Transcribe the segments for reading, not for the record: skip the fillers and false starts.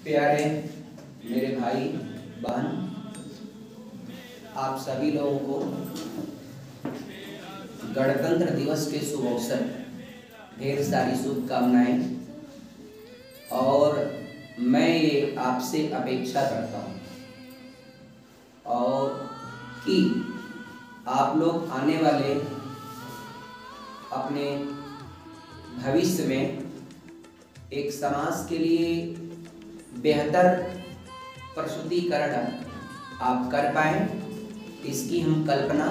प्यारे मेरे भाई बहन, आप सभी लोगों को गणतंत्र दिवस के शुभ अवसर ढेर सारी शुभकामनाएं। और मैं ये आपसे अपेक्षा करता हूँ और कि आप लोग आने वाले अपने भविष्य में एक समाज के लिए बेहतर प्रस्तुतिकरण आप कर पाएं, इसकी हम कल्पना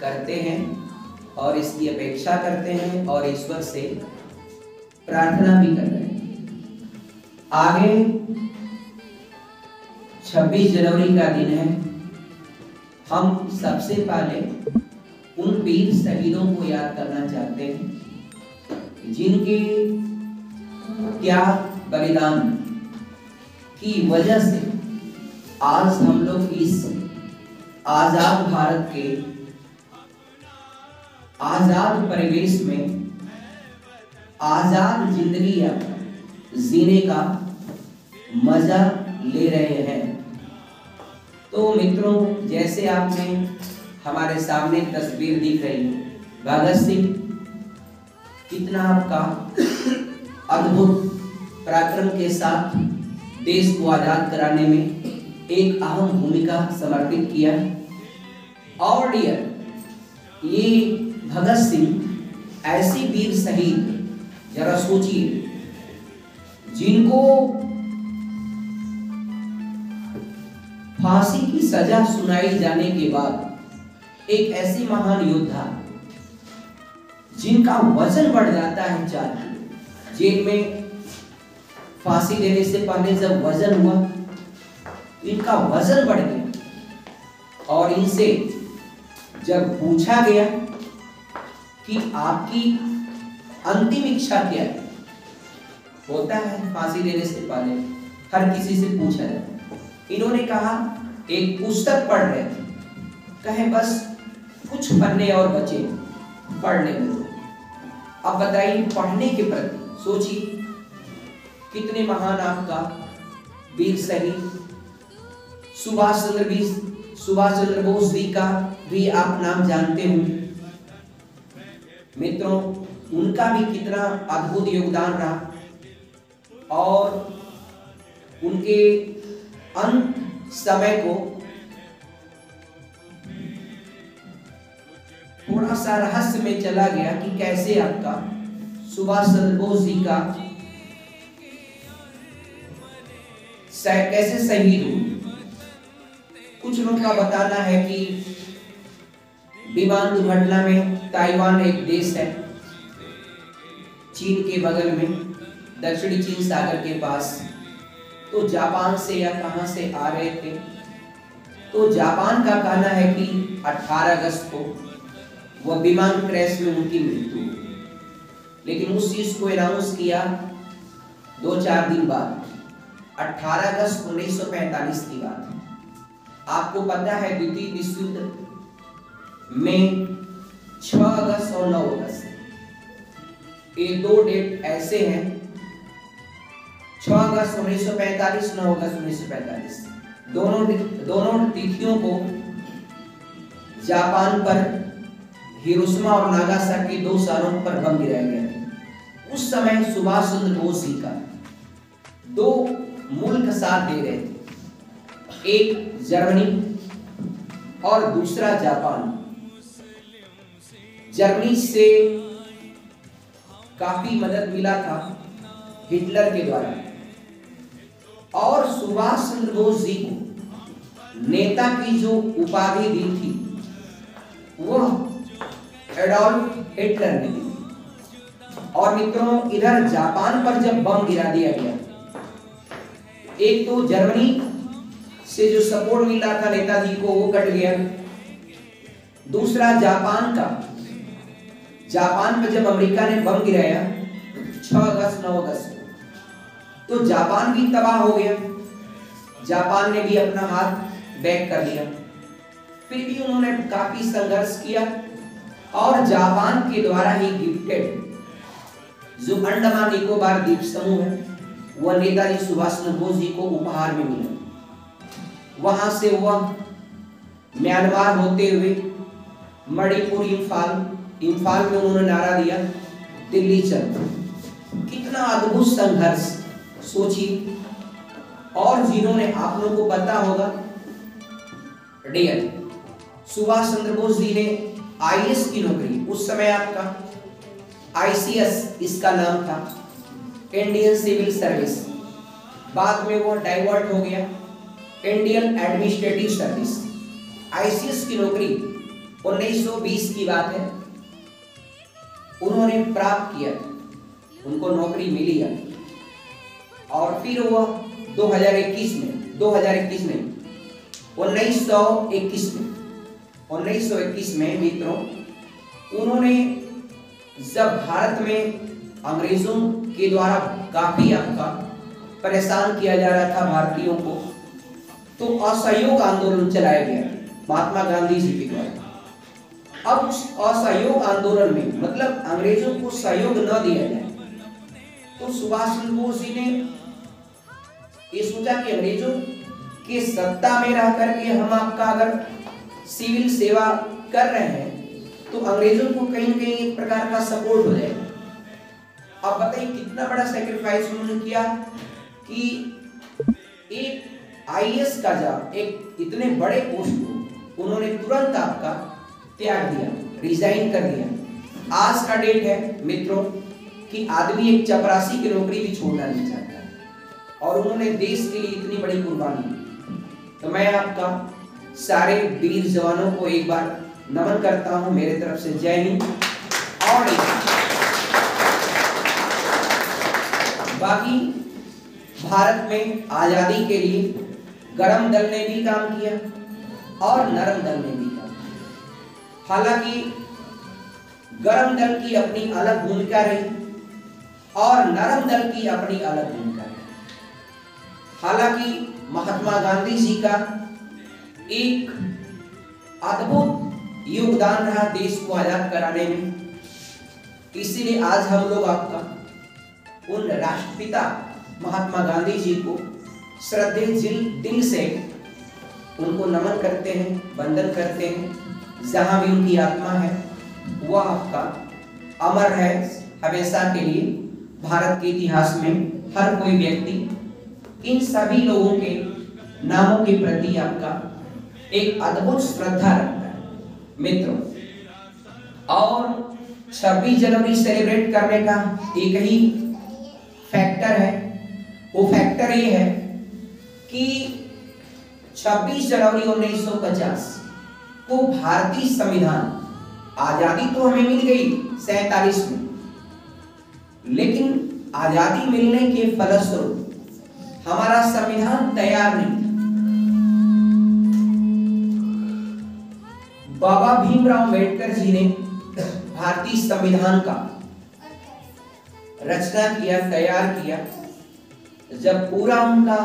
करते हैं और इसकी अपेक्षा करते हैं और ईश्वर से प्रार्थना भी कर रहे हैं। आगे 26 जनवरी का दिन है। हम सबसे पहले उन वीर शहीदों को याद करना चाहते हैं जिनके त्याग बलिदान की वजह से आज हम लोग इस आजाद भारत के आजाद परिवेश में आजाद जिंदगी जीने का मजा ले रहे हैं। तो मित्रों, जैसे आपने हमारे सामने तस्वीर दिख रही है, भगत सिंह कितना आपका अद्भुत पराक्रम के साथ देश को आजाद कराने में एक अहम भूमिका समर्पित किया। और डियर, ये भगत सिंह ऐसी वीर शहीद, जरा सोचिए, जिनको फांसी की सजा सुनाई जाने के बाद एक ऐसी महान योद्धा जिनका वजन बढ़ जाता है 4 किलो। जेल में फांसी देने से पहले जब वजन हुआ, इनका वजन बढ़ गया और इनसे जब पूछा गया कि आपकी अंतिम इच्छा क्या है, होता है फांसी देने से पहले हर किसी से पूछा जाता है। इन्होंने कहा, एक पुस्तक पढ़ रहे थे, कहे बस कुछ पन्ने और बचे पढ़ने में। अब बताइए, पढ़ने के प्रति सोचिए कितने महान आपका वीर शहीद सुभाष चंद्र बोस जी का भी आप नाम जानते होंगे। मित्रों, उनका भी कितना अद्भुत योगदान रहा और उनके अंत समय को थोड़ा सा रहस्य में चला गया कि कैसे आपका सुभाष चंद्र बोस जी का कैसे शहीद हुए। कुछ लोगों का बताना है कि विमान दुर्घटना में, ताइवान एक देश है चीन के बगल में, दक्षिणी चीन सागर के पास, तो जापान से या कहां से आ रहे थे। तो जापान का कहना है कि 18 अगस्त को वह विमान क्रैश में उनकी मृत्यु हुई, लेकिन उस चीज को अनाउंस किया 2-4 दिन बाद, 18 अगस्त 1945 की बात है। आपको पता है द्वितीय विश्व युद्ध में 6 अगस्त और 9 अगस्त ये 2 डेट ऐसे हैं, 6 अगस्त 1945, 9 अगस्त 1945, दोनों तिथियों को जापान पर हिरोशिमा और नागासाकी 2 शहरों पर बम गिराया गया था। उस समय सुभाष चंद्र बोस जी का 2 मुल्क साथ दे रहे थे, एक जर्मनी और दूसरा जापान। जर्मनी से काफी मदद मिला था हिटलर के द्वारा, और सुभाष चंद्र बोस जी को नेता की जो उपाधि दी थी वह एडोल्फ हिटलर ने दी। और मित्रों, इधर जापान पर जब बम गिरा दिया गया, एक तो जर्मनी से जो सपोर्ट मिल रहा था नेताजी को वो कट गया, दूसरा जापान पर जब अमेरिका ने बम गिराया 6 अगस्त 9 अगस्त को, तो जापान भी तबाह हो गया। जापान ने भी अपना हाथ बैक कर लिया। फिर भी उन्होंने काफी संघर्ष किया और जापान के द्वारा ही गिफ्टेड जो अंडमान निकोबार द्वीप समूह है वह नेताजी सुभाष चंद्र बोस जी को उपहार में मिला। वहां से वह म्यांमार होते हुए मणिपुर, इम्फाल में उन्होंने नारा दिया, दिल्ली चलो। कितना अद्भुत संघर्ष सोचिए। और जिन्होंने, आप लोगों को पता होगा डियर, सुभाष चंद्र बोस जी ने आईएएस की नौकरी, उस समय आपका आईसीएस इसका नाम था, इंडियन सिविल सर्विस, बाद में वो डाइवर्ट हो गया इंडियन एडमिनिस्ट्रेटिव सर्विस। आईसीएस की नौकरी 1920 की बात है, उन्होंने प्राप्त किया, उनको नौकरी मिली है। और फिर वह 1921 में मित्रों, उन्होंने जब भारत में अंग्रेजों के द्वारा काफी आपका परेशान किया जा रहा था भारतीयों को, तो असहयोग आंदोलन चलाया गया महात्मा गांधी जी के द्वारा। अब उस असहयोग आंदोलन में, मतलब अंग्रेजों को सहयोग न दिया जाए, तो सुभाष चंद्र बोस जी ने ये सोचा कि अंग्रेजों के सत्ता में रह करके हम आपका अगर सिविल सेवा कर रहे हैं तो अंग्रेजों को कहीं न कहीं एक प्रकार का सपोर्ट हो जाएगा। अब बताइए कितना बड़ा सैक्रिफाइस उन्होंने किया कि एक आईएएस का जॉब, एक इतने बड़े पोस्ट को उन्होंने तुरंत आपका त्याग दिया, रिजाइन कर दिया। आज का डेट है मित्रों कि आदमी एक चपरासी की नौकरी भी छोड़ना नहीं चाहता, और उन्होंने देश के लिए इतनी बड़ी कुर्बानी। तो मैं आपका सारे वीर जवानों को एक बार नमन करता हूं, मेरे तरफ से जय हिंद। और बाकी भारत में आजादी के लिए गरम दल ने भी काम किया और नरम दल ने भी काम किया। हालांकि गरम दल की अपनी अलग भूमिका रही और नरम दल की अपनी अलग भूमिका रही। हालांकि महात्मा गांधी जी का एक अद्भुत योगदान रहा देश को आजाद कराने में, इसीलिए आज हम लोग आपका उन राष्ट्रपिता महात्मा गांधी जी को श्रद्धांजलि दिल से उनको नमन करते हैं, वंदन करते हैं। जहां भी उनकी आत्मा है वह आपका अमर है हमेशा के लिए भारत के इतिहास में। हर कोई व्यक्ति इन सभी लोगों के नामों के प्रति आपका एक अद्भुत श्रद्धा रखता है मित्रों। और 26 जनवरी सेलिब्रेट करने का एक ही फैक्टर है, वो फैक्टर ये है कि 26 जनवरी 1950 को भारतीय संविधान, आजादी तो हमें मिल गई 47 में, लेकिन आजादी मिलने के फलस्वरूप हमारा संविधान तैयार नहीं था। बाबा भीमराव अम्बेडकर जी ने भारतीय संविधान का रचना किया, तैयार किया। जब पूरा उनका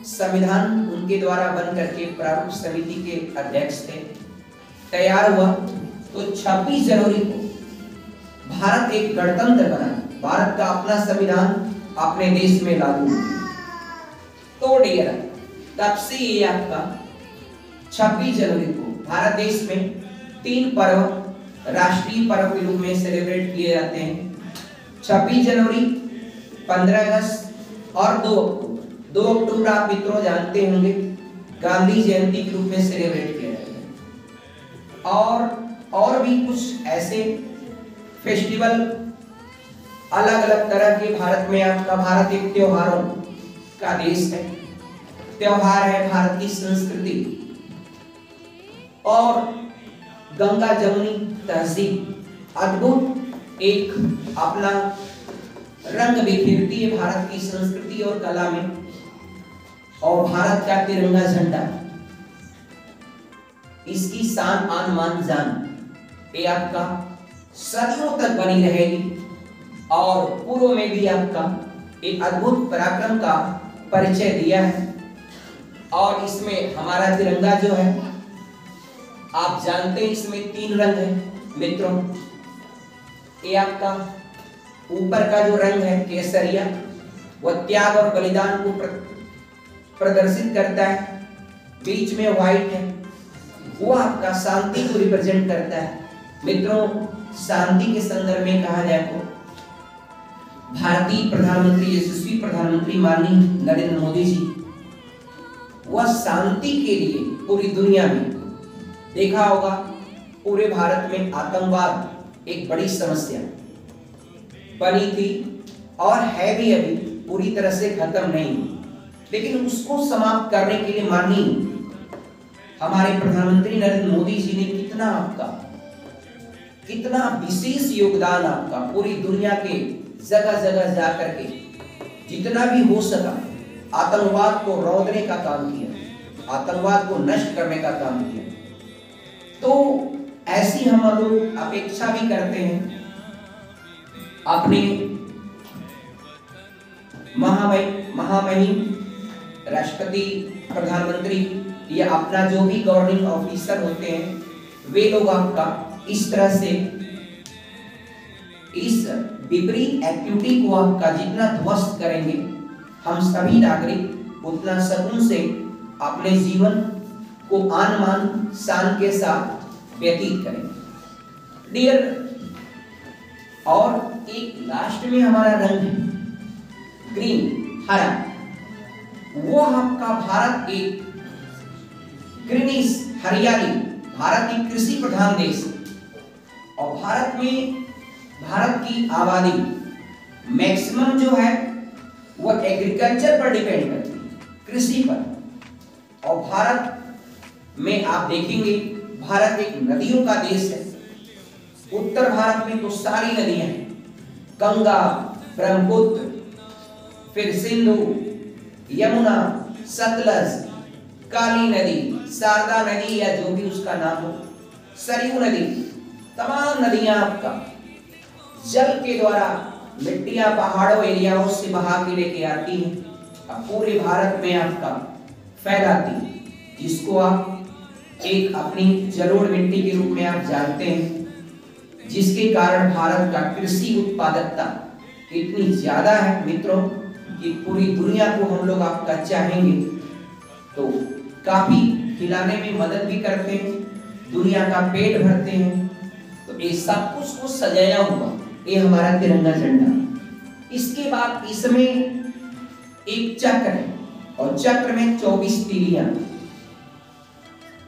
संविधान उनके द्वारा बन करके प्रारूप समिति के अध्यक्ष थे, तैयार हुआ, तो 26 जनवरी को भारत एक गणतंत्र बना, भारत का अपना संविधान अपने देश में लागू हुआ। तो डियर, तब से ये आपका 26 जनवरी को भारत देश में 3 पर्व राष्ट्रीय पर्व के रूप में सेलिब्रेट किए जाते हैं। 26 जनवरी, 15 अगस्त और 2 अक्टूबर। 2 अक्टूबर आप मित्रों जानते होंगे गांधी जयंती के रूप में सेलिब्रेट किया जाता है। और भी कुछ ऐसे फेस्टिवल अलग अलग तरह के भारत में, आपका भारत एक त्योहारों का देश है, त्योहार है भारत की संस्कृति। और गंगा जमुनी तहजीब अद्भुत एक अपना रंग बिखेरती है भारत की संस्कृति और कला में। और भारत का तिरंगा झंडा, इसकी शान आन मान जान, ये आपका सदियों तक बनी रहेगी। और पूर्व में भी आपका एक अद्भुत पराक्रम का परिचय दिया है। और इसमें हमारा तिरंगा जो है, आप जानते हैं इसमें 3 रंग है मित्रों। ये आपका ऊपर का जो रंग है केसरिया, वह त्याग और बलिदान को प्रदर्शित करता है। बीच में व्हाइट है, वो आपका शांति को रिप्रेजेंट करता है। मित्रों, शांति के संदर्भ में कहा जाए तो भारतीय प्रधानमंत्री, यशस्वी प्रधानमंत्री माननीय नरेंद्र मोदी जी, वह शांति के लिए पूरी दुनिया में, देखा होगा पूरे भारत में आतंकवाद एक बड़ी समस्या बनी थी और है भी, अभी पूरी तरह से खत्म नहीं, लेकिन उसको समाप्त करने के लिए माननीय हमारे प्रधानमंत्री नरेंद्र मोदी जी ने कितना विशेष योगदान आपका पूरी दुनिया के जगह जगह जाकर के जितना भी हो सका आतंकवाद को रौंदने का काम किया, आतंकवाद को नष्ट करने का काम किया। तो ऐसी हम लोग अपेक्षा भी करते हैं अपने महामहिम राष्ट्रपति, प्रधानमंत्री या अपना जो भी गवर्निंग ऑफिसर होते हैं, वे लोग आपका इस तरह से इस विपरीत एक्टिविटी को आपका जितना ध्वस्त करेंगे, हम सभी नागरिक उतना सुकून से अपने जीवन को आन मान शान के साथ व्यतीत करेंगे। डियर, और एक लास्ट में हमारा रंग है ग्रीन, हरा। वो आपका भारत एक ग्रीनिश, हरियाली, भारत एक कृषि प्रधान देश है और भारत की आबादी मैक्सिमम जो है वो एग्रीकल्चर पर डिपेंड करती है, कृषि पर। और भारत में आप देखेंगे भारत एक नदियों का देश है। उत्तर भारत में तो सारी नदियां हैं, गंगा, ब्रह्मपुत्र, फिर सिंधु, यमुना, सतलज, काली नदी, शारदा नदी या जो भी उसका नाम हो, सरयू नदी, तमाम नदियां आपका जल के द्वारा मिट्टियां पहाड़ों एरियाओं से बहा के लेके आती हैं, पूरे भारत में आपका फैलाती है, जिसको आप एक अपनी जलोढ़ मिट्टी के रूप में आप जानते हैं, जिसके कारण भारत का कृषि उत्पादकता इतनी ज्यादा है मित्रों कि पूरी दुनिया को हम लोग आपका चाहेंगे तो काफी खिलाने में मदद भी करते हैं, दुनिया का पेट भरते हैं। तो ये सब कुछ को सजाया हुआ ये हमारा तिरंगा झंडा। इसके बाद इसमें एक चक्र है और चक्र में 24 तीलियां,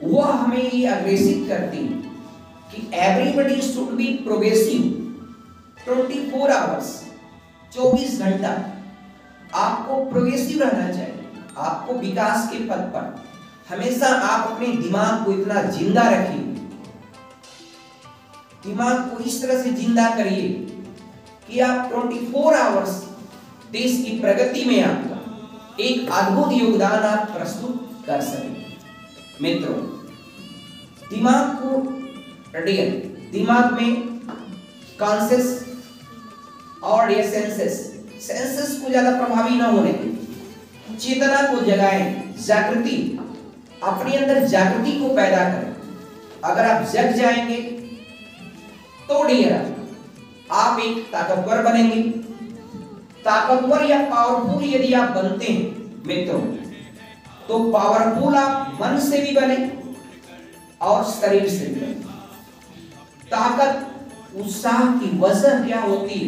वह हमें ये अग्रेसित करती है कि everybody should be progressive 24 hours, 24 घंटा आपको प्रोग्रेसिव रहना चाहिए। आपको विकास के पथ पर हमेशा आप अपने दिमाग को इतना जिंदा रखिए, दिमाग को इस तरह से जिंदा करिए कि आप 24 आवर्स देश की प्रगति में आपका एक अद्भुत योगदान आप प्रस्तुत कर सकें। मित्रों, दिमाग को दिमाग में कॉन्शियस और ये सेंसेस को ज्यादा प्रभावी ना होने दें, चेतना को जगाएं, जागृति, अपने अंदर जागृति को पैदा करें। अगर आप जग जाएंगे तो डियर आप एक ताकतवर बनेंगे। ताकतवर या पावरफुल यदि आप बनते हैं मित्रों, तो पावरफुल आप मन से भी बने और शरीर से भी बने। ताकत, उत्साह की वजह क्या होती है?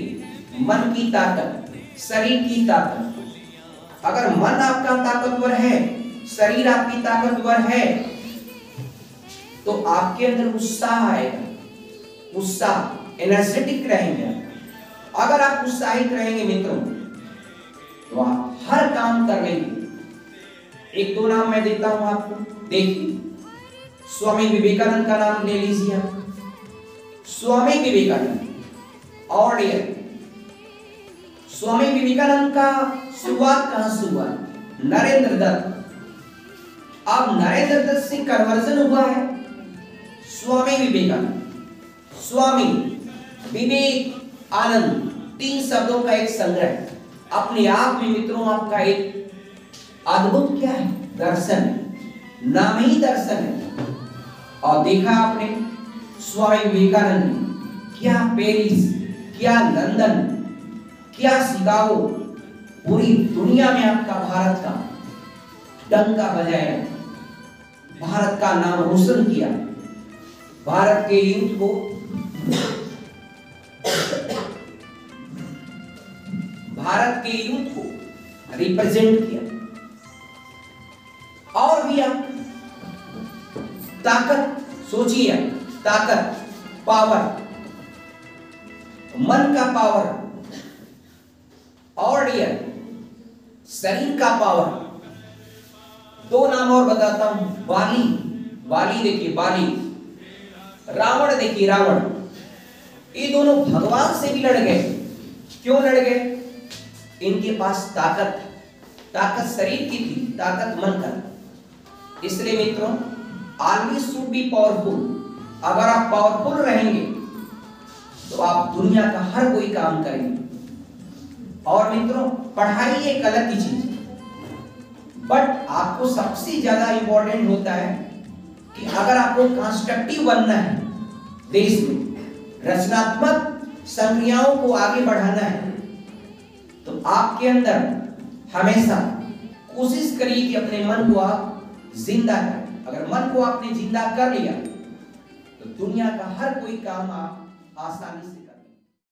मन की ताकत, शरीर की ताकत। अगर मन आपका ताकतवर है, शरीर आपकी ताकतवर है, तो आपके अंदर उत्साह आएगा, उत्साह, एनर्जेटिक रहेंगे। अगर आप उत्साहित रहेंगे मित्रों, तो आप हर काम कर लेंगे। एक दो नाम मैं देता हूं आपको, देखिए, स्वामी विवेकानंद का नाम ले लीजिए आप। स्वामी विवेकानंद, और स्वामी विवेकानंद का शुरुआत कहां से हुआ? नरेंद्र दत्त। अब नरेंद्र दत्त से कन्वर्जन हुआ है स्वामी विवेकानंद। स्वामी विवेक आनंद, तीन शब्दों का एक संग्रह अपने आप में मित्रों आपका एक अद्भुत क्या है? दर्शन है, नाम ही दर्शन है। और देखा आपने स्वामी विवेकानंद ने क्या पेरिस, क्या लंदन, क्या शिकागो, पूरी दुनिया में आपका भारत का डंका बजाया, भारत का नाम रोशन किया, भारत के यूथ को रिप्रेजेंट किया। और भी आप ताकत सोचिए, ताकत, पावर, मन का पावर और शरीर का पावर। दो नाम और बताता हूं, बाली देखिए, बाली, रावण देखिए, रावण, ये दोनों भगवान से भी लड़ गए। क्यों लड़ गए? इनके पास ताकत शरीर की थी, ताकत मन का। इसलिए मित्रों, ऑलवेज शुड बी पावरफुल। अगर आप पावरफुल रहेंगे तो आप दुनिया का हर कोई काम करेंगे। और मित्रों, पढ़ाई एक अलग ही चीज, बट आपको सबसे ज्यादा इंपॉर्टेंट होता है कि अगर आपको कंस्ट्रक्टिव बनना है, देश में रचनात्मक संक्रियाओं को आगे बढ़ाना है, तो आपके अंदर हमेशा कोशिश करिए कि अपने मन को आप जिंदा करें। अगर मन को आपने जिंदा कर लिया तो दुनिया का हर कोई काम आप आसानी से